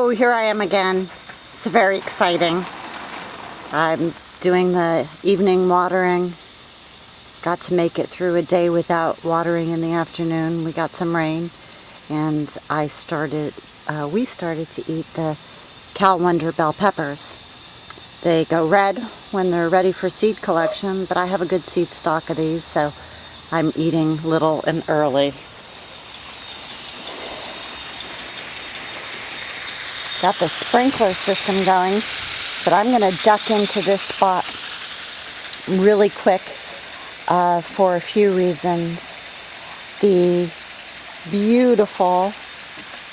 So here I am again. It's very exciting. I'm doing the evening watering. Got to make it through a day without watering in the afternoon. We got some rain, and we started to eat the Cal Wonder bell peppers. They go red when they're ready for seed collection, but I have a good seed stock of these, so I'm eating little and early. Got the sprinkler system going, but I'm going to duck into this spot really quick for a few reasons. The beautiful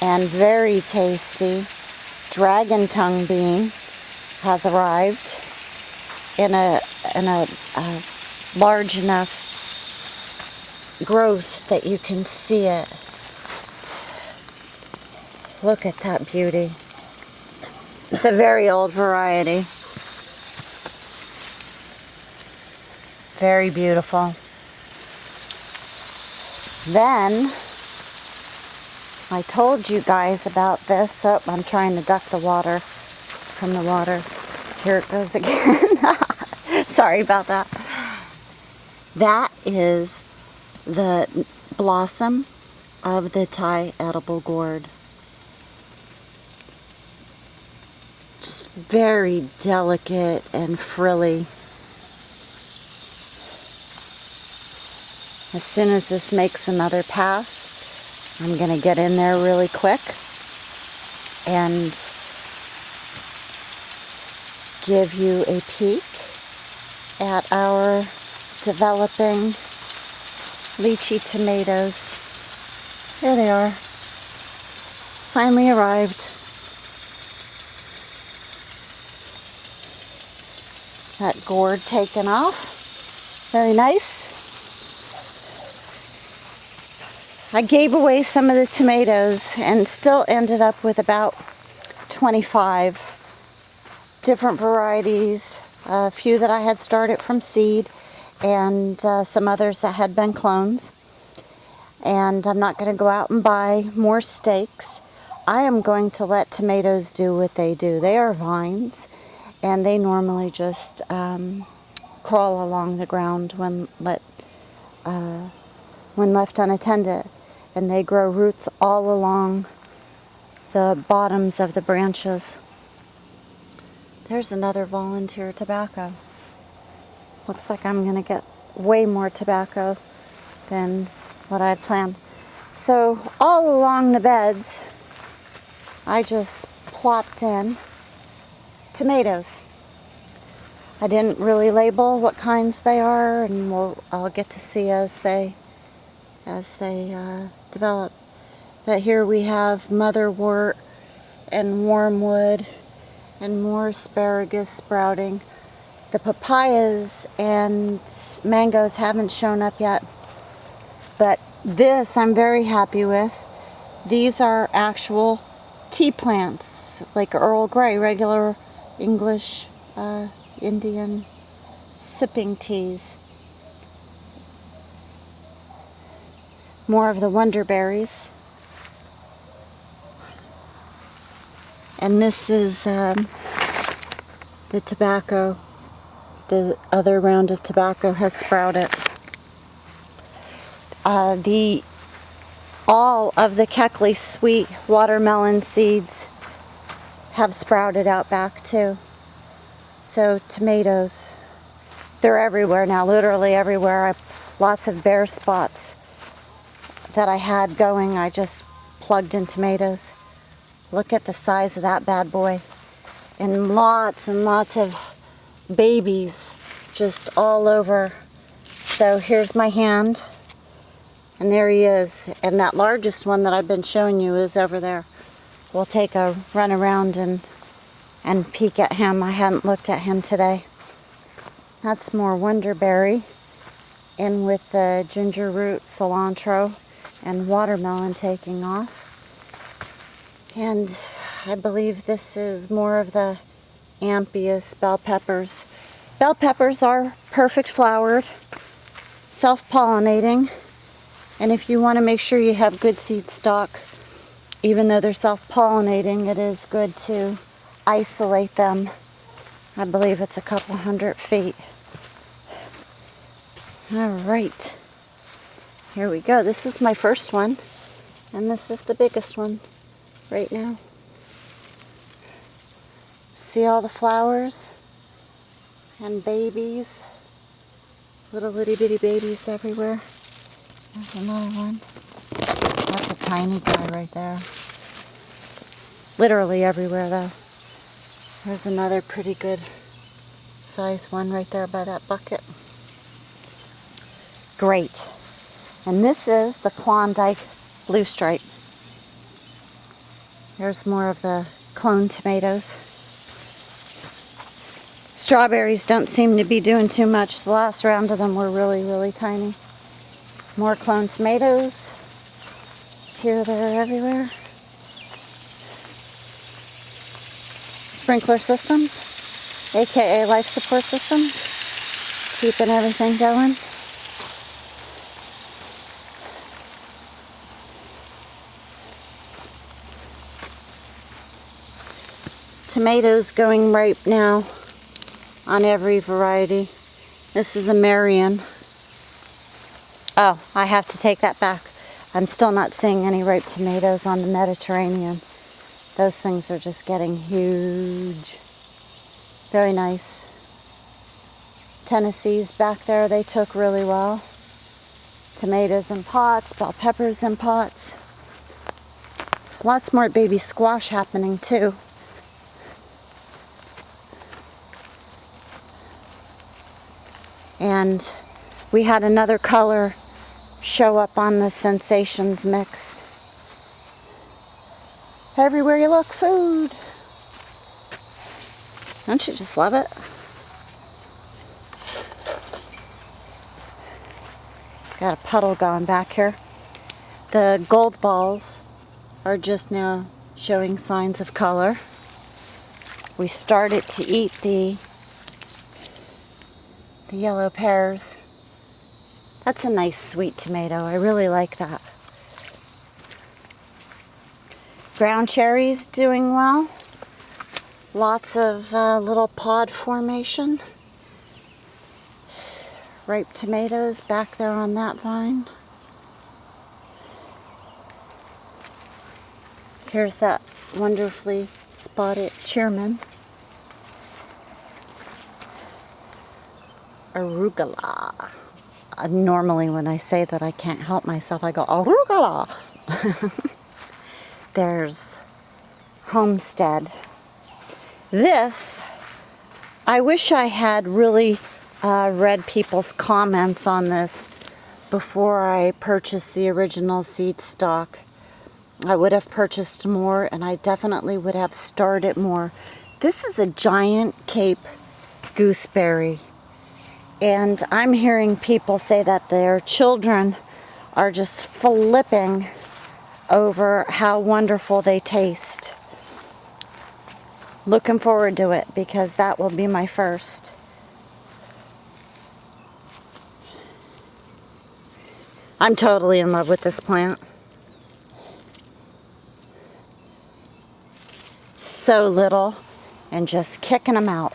and very tasty dragon tongue bean has arrived in a large enough growth that you can see it. Look at that beauty. It's a very old variety. Very beautiful. Then, I told you guys about this. Oh, I'm trying to duck the water from the water. Here it goes again. Sorry about that. That is the blossom of the Thai edible gourd. Just very delicate and frilly. As soon as this makes another pass, I'm going to get in there really quick and give you a peek at our developing lychee tomatoes. There they are. Finally arrived. That gourd taken off. Very nice. I gave away some of the tomatoes and still ended up with about 25 different varieties. A few that I had started from seed and some others that had been clones. And I'm not going to go out and buy more stakes. I am going to let tomatoes do what they do. They are vines. And they normally just crawl along the ground when left unattended. And they grow roots all along the bottoms of the branches. There's another volunteer tobacco. Looks like I'm going to get way more tobacco than what I had planned. So all along the beds, I just plopped in tomatoes. I didn't really label what kinds they are, and I'll get to see as they develop. But here we have motherwort and wormwood and more asparagus sprouting. The papayas and mangoes haven't shown up yet, but this I'm very happy with. These are actual tea plants, like Earl Grey, regular English Indian sipping teas. More of the wonder berries. And this is the tobacco. The other round of tobacco has sprouted. All of the Keckley sweet watermelon seeds have sprouted out back too. So tomatoes, they're everywhere now, literally everywhere. Lots of bare spots that I had going, I just plugged in tomatoes. Look at the size of that bad boy. And lots of babies just all over. So here's my hand. And there he is. And that largest one that I've been showing you is over there. We'll take a run around and peek at him. I hadn't looked at him today. That's more wonderberry. In with the ginger root, cilantro, and watermelon taking off. And I believe this is more of the Ampius bell peppers. Bell peppers are perfect flowered, self-pollinating, and if you want to make sure you have good seed stock, even though they're self-pollinating, it is good to isolate them. I believe it's a couple 100 feet. All right, here we go. This is my first one, and this is the biggest one right now. See all the flowers and babies, little itty bitty babies everywhere. There's another one. That's a tiny guy right there. Literally everywhere though. There's another pretty good size one right there by that bucket. Great. And this is the Klondike Blue Stripe. There's more of the clone tomatoes. Strawberries don't seem to be doing too much. The last round of them were really, really tiny. More clone tomatoes. Here, there, everywhere. Sprinkler systems, aka life support systems, keeping everything going. Tomatoes going ripe now on every variety. This is a Marion. Oh, I have to take that back. I'm still not seeing any ripe tomatoes on the Mediterranean. Those things are just getting huge. Very nice. Tennessee's back there, they took really well. Tomatoes in pots, bell peppers in pots. Lots more baby squash happening too. And we had another color show up on the Sensations Mixed. Everywhere you look, food. Don't you just love it? Got a puddle going back here. The gold balls are just now showing signs of color. We started to eat the yellow pears. That's a nice sweet tomato. I really like that. Ground cherries doing well. Lots of little pod formation. Ripe tomatoes back there on that vine. Here's that wonderfully spotted chairman. Arugula. Normally when I say that I can't help myself, I go arugula. There's Homestead. This, I wish I had really read people's comments on this before I purchased the original seed stock. I would have purchased more, and I definitely would have started more. This is a giant Cape gooseberry, and I'm hearing people say that their children are just flipping over how wonderful they taste. Looking forward to it because that will be my first. I'm totally in love with this plant. So little and just kicking them out.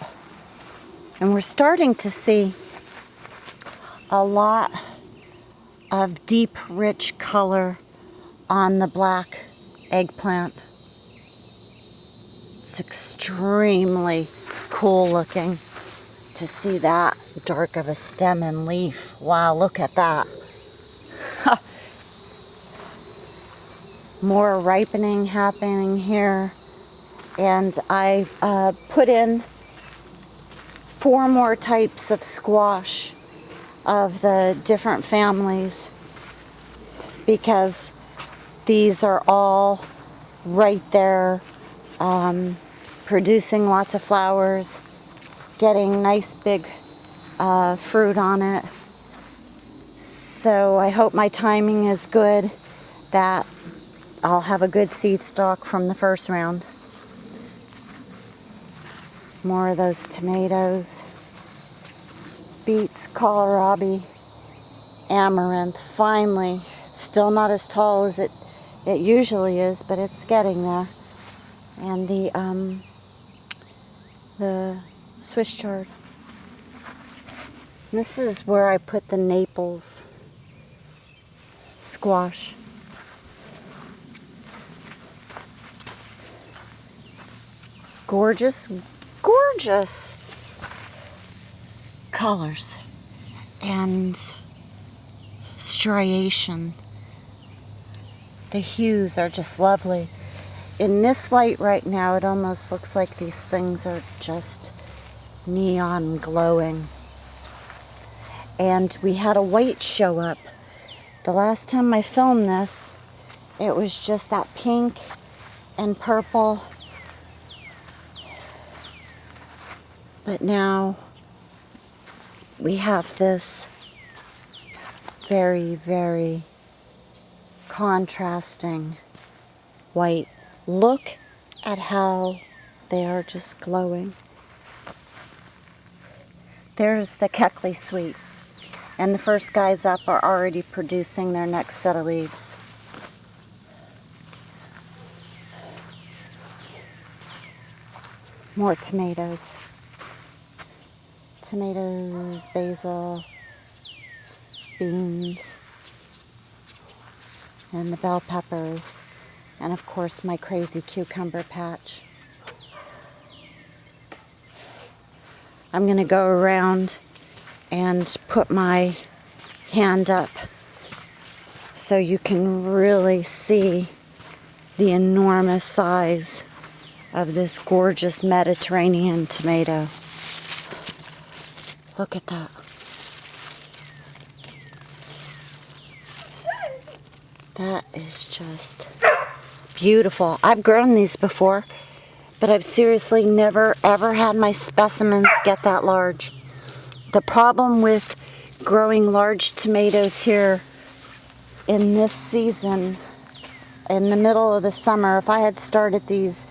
And we're starting to see a lot of deep, rich color on the black eggplant. It's extremely cool looking to see that dark of a stem and leaf. Wow, look at that. More ripening happening here. And I put in 4 more types of squash of the different families because these are all right there producing lots of flowers, getting nice big fruit on it. So I hope my timing is good, that I'll have a good seed stock from the first round. More of those tomatoes, beets, kohlrabi, amaranth. Finally, it's still not as tall as it It usually is, but it's getting there. And the Swiss chard. This is where I put the Naples squash. Gorgeous, gorgeous colors and striation. The hues are just lovely. In this light right now, it almost looks like these things are just neon glowing. And we had a white show up. The last time I filmed this, it was just that pink and purple. But now we have this very, very contrasting white. Look at how they are just glowing. There's the Keckley Sweet. And the first guys up are already producing their next set of leaves. More tomatoes. Tomatoes, basil, beans, and the bell peppers. And of course my crazy cucumber patch. I'm going to go around and put my hand up so you can really see the enormous size of this gorgeous Mediterranean tomato. Look at that. That is just beautiful. I've grown these before, but I've seriously never ever had my specimens get that large. The problem with growing large tomatoes here in this season, in the middle of the summer, if I had started these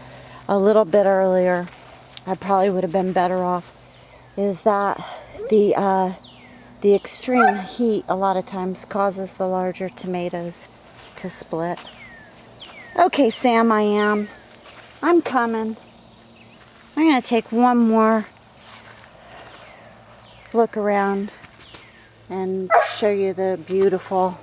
a little bit earlier, I probably would have been better off, is that the extreme heat a lot of times causes the larger tomatoes to split. Okay, Sam, I'm coming. I'm going to take one more look around and show you the beautiful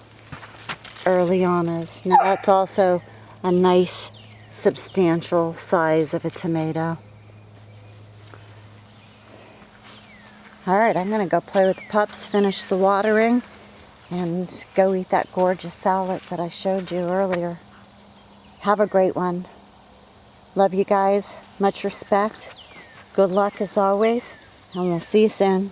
Earlyanas. Now that's also a nice substantial size of a tomato. Alright, I'm going to go play with the pups, finish the watering, and go eat that gorgeous salad that I showed you earlier. Have a great one. Love you guys. Much respect. Good luck as always. And we'll see you soon.